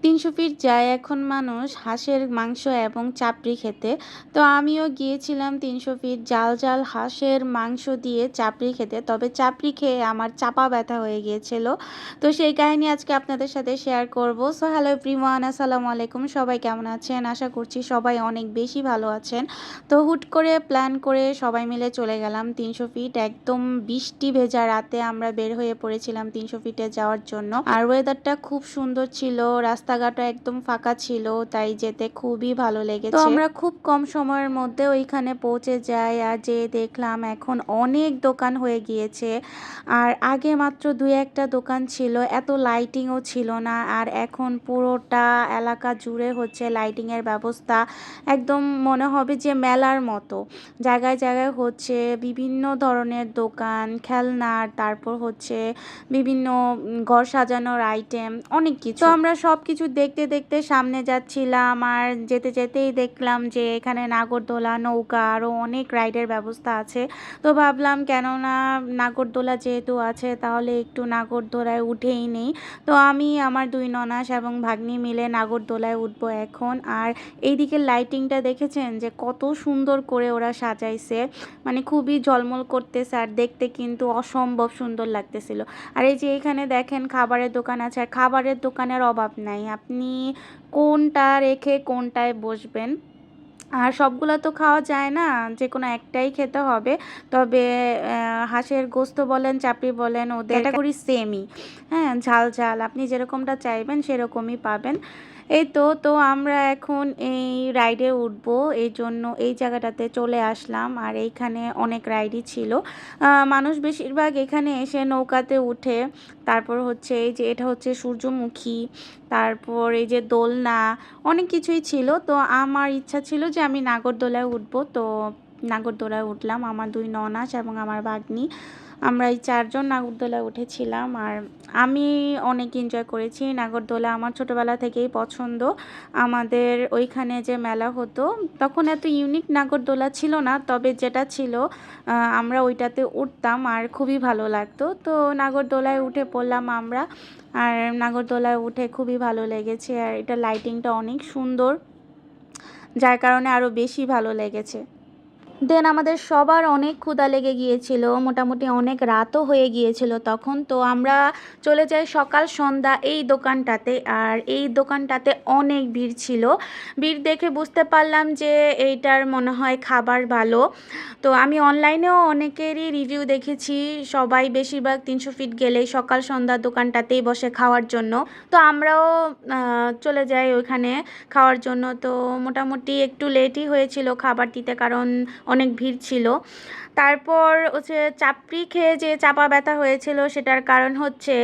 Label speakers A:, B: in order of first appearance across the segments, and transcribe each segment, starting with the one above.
A: ৩০০ fit যায় এখন মানুষ হাঁসের মাংস এবং চাপড়ি খেতে। তো আমিও গিয়েছিলাম ৩০০ ফিট জাল জাল হাঁসের মাংস দিয়ে চাপড়ি খেতে। তবে চাপড়ি খেয়ে আমার চাপা ব্যথা হয়ে গিয়েছিল। তো সেই কাহিনী আজকে আপনাদের সাথে শেয়ার করব। সো হ্যালো এভরিওয়ান, আসসালামু আলাইকুম। সবাই কেমন আছেন? আশা করছি সবাই অনেক বেশি ভালো আছেন। তো হুট করে প্ল্যান করে সবাই মিলে চলে গেলাম ৩০০ ফিট। একদম বৃষ্টি ভেজা রাতে আমরা বের হয়ে পড়েছিলাম ৩০০ ফিটে যাওয়ার জন্য। আর ওয়েদারটা খুব সুন্দর ছিল, রাস্তাঘাটও একদম ফাঁকা ছিল, তাই যেতে খুবই ভালো লেগেছে। তো আমরা খুব কম সময়ের মধ্যে ওইখানে পৌঁছে যাই আর যেয়ে দেখলাম এখন অনেক দোকান হয়ে গিয়েছে। আর আগে মাত্র দুই একটা দোকান ছিল, এত লাইটিংও ছিল না। আর এখন পুরোটা এলাকা জুড়ে হচ্ছে লাইটিংয়ের ব্যবস্থা, একদম মনে হবে যে মেলার মতো। জায়গায় জায়গায় হচ্ছে বিভিন্ন ধরনের দোকান, খেলনার, তারপর হচ্ছে বিভিন্ন ঘর সাজানোর আইটেম, অনেক কিছু। তো আমরা সব কিছু দেখতে দেখতে সামনে যাচ্ছিলাম আর যেতে যেতেই দেখলাম যে এখানে নাগরদোলা, নৌকা আরও অনেক রাইডের ব্যবস্থা আছে। তো ভাবলাম কেননা নাগরদোলা যেহেতু আছে তাহলে একটু নাগরদোলায় উঠেই নেই। তো আমি আমার দুই ননাস এবং ভাগ্নি মিলে নাগরদোলায় উঠবো এখন। আর এইদিকে লাইটিংটা দেখেছেন যে কত সুন্দর করে ওরা সাজাইছে, মানে খুবই ঝলমল করতেছে আর দেখতে কিন্তু অসম্ভব সুন্দর লাগতেছিল। আর এই যে এখানে দেখেন খাবারের দোকান আছে, আর খাবারের দোকানের অভাব নাই, আপনি কোনটা রেখে কোনটায় বসবেন। আর সবগুলো তো খাওয়া যায় না, যে কোনো একটাই খেতে হবে। তবে হাঁসের গোস্ত বলেন, চাপড়ি বলেন, ওদের ক্যাটাগরি সেমই। হ্যাঁ, ঝাল ঝাল আপনি যেরকমটা চাইবেন সেরকমই পাবেন। এই তো আমরা এখন এই রাইডে উঠবো, এই জন্য এই জায়গাটাতে চলে আসলাম। আর এইখানে অনেক রাইডই ছিল। মানুষ বেশিরভাগ এখানে এসে নৌকাতে উঠে। তারপর হচ্ছে এই যে এটা হচ্ছে সূর্যমুখী, তারপর এই যে দোলনা, অনেক কিছুই ছিল। তো আমার ইচ্ছা ছিল যে আমি নাগরদোলায় উঠবো, তো নাগরদোলায় উঠলাম আমার দুই ননাস এবং আমার ভাগ্নি। আমরা এই চারজন নাগরদোলায় উঠেছিলাম আর আমি অনেক এনজয় করেছি। নাগরদোলা আমার ছোটোবেলা থেকেই পছন্দ। আমাদের ওইখানে যে মেলা হতো তখন এত ইউনিক নাগরদোলা ছিল না, তবে যেটা ছিল আমরা ওইটাতে উঠতাম আর খুবই ভালো লাগতো। তো নাগরদোলায় উঠে পড়লাম আমরা, আর নাগরদোলায় উঠে খুবই ভালো লেগেছে। আর এটা লাইটিংটা অনেক সুন্দর, যার কারণে আরও বেশি ভালো লেগেছে। দেন আমাদের সবার অনেক ক্ষুধা লেগে গিয়েছিল, মোটামুটি অনেক রাতও হয়ে গিয়েছিল তখন। তো আমরা চলে যাই সকাল সন্ধ্যা এই দোকানটাতে, আর এই দোকানটাতে অনেক ভিড় ছিল। ভিড় দেখে বুঝতে পারলাম যে এইটার মনে হয় খাবার ভালো। তো আমি অনলাইনেও অনেকেরই রিভিউ দেখেছি, সবাই বেশিরভাগ ৩০০ ফিট গেলেই সকাল সন্ধ্যা দোকানটাতেই বসে খাওয়ার জন্য। তো আমরাও চলে যাই ওইখানে খাওয়ার জন্য। তো মোটামুটি একটু লেটই হয়েছিল খাবার দিতে, কারণ অনেক ভিড় ছিল। তারপর হচ্ছে চাপড়ি খেয়ে যে চাপা ব্যথা হয়েছিল সেটার কারণ হচ্ছে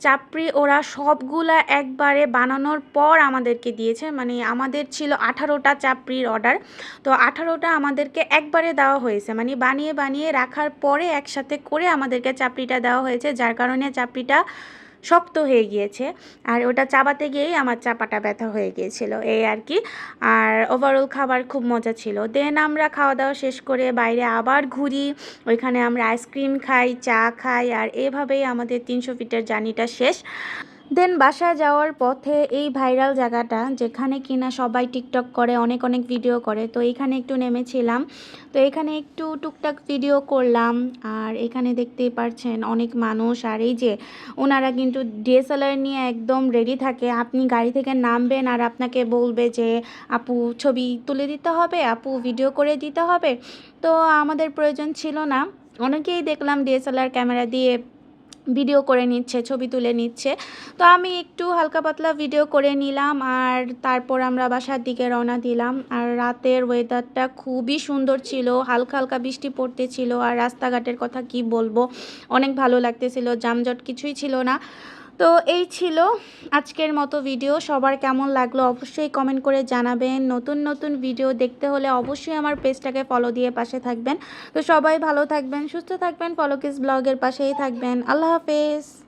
A: চাপড়ি ওরা সবগুলা একবারে বানানোর পর আমাদেরকে দিয়েছে, মানে আমাদের ছিল 18টা চাপড়ির অর্ডার। তো 18টা আমাদেরকে একবারে দেওয়া হয়েছে, মানে বানিয়ে বানিয়ে রাখার পরে একসাথে করে আমাদেরকে চাপড়িটা দেওয়া হয়েছে, যার কারণে চাপড়িটা শক্ত হয়ে গিয়েছে। আর ওটা চাবাতে গিয়েই আমার চাপাটা ব্যথা হয়ে গিয়েছিল, এই আর কি। আর ওভারঅল খাবার খুব মজা ছিল। দেন আমরা খাওয়া দাওয়া শেষ করে বাইরে আবার ঘুরি, ওইখানে আমরা আইসক্রিম খাই, চা খাই, আর এভাবেই আমাদের ৩০০ ফিটের জার্নিটা শেষ। দেন বাসায় যাওয়ার পথে এই ভাইরাল জায়গাটা যেখানে কিনা সবাই টিকটক করে, অনেক অনেক ভিডিও করে, তো এইখানে একটু নেমেছিলাম। তো এখানে একটু টুকটাক ভিডিও করলাম। আর এখানে দেখতেই পাচ্ছেন অনেক মানুষ, আর এই যে ওনারা কিন্তু ডিএসএলআর নিয়ে একদম রেডি থাকে। আপনি গাড়ি থেকে নামবেন আর আপনাকে বলবে যে আপু ছবি তুলে দিতে হবে, আপু ভিডিও করে দিতে হবে। তো আমাদের প্রয়োজন ছিল না, অনেকেই দেখলাম ডিএসএলআর ক্যামেরা দিয়ে ভিডিও করে নিচ্ছে, ছবি তুলে নিচ্ছে। তো আমি একটু হালকা পাতলা ভিডিও করে নিলাম, আর তারপর আমরা বাসার দিকে রওনা দিলাম। আর রাতের ওয়েদারটা খুবই সুন্দর ছিল, হালকা হালকা বৃষ্টি পড়তেছিল, আর রাস্তাঘাটের কথা কি বলবো, অনেক ভালো লাগতেছিল, যানজট কিছুই ছিল না। তো এই ছিল আজকের মতো ভিডিও। সবার কেমন লাগলো অবশ্যই কমেন্ট করে জানাবেন। নতুন নতুন ভিডিও দেখতে হলে অবশ্যই আমার পেজটাকে ফলো দিয়ে পাশে থাকবেন। তো সবাই ভালো থাকবেন, সুস্থ থাকবেন, ফলো কিস ব্লগের পাশেই থাকবেন। আল্লাহ হাফেজ।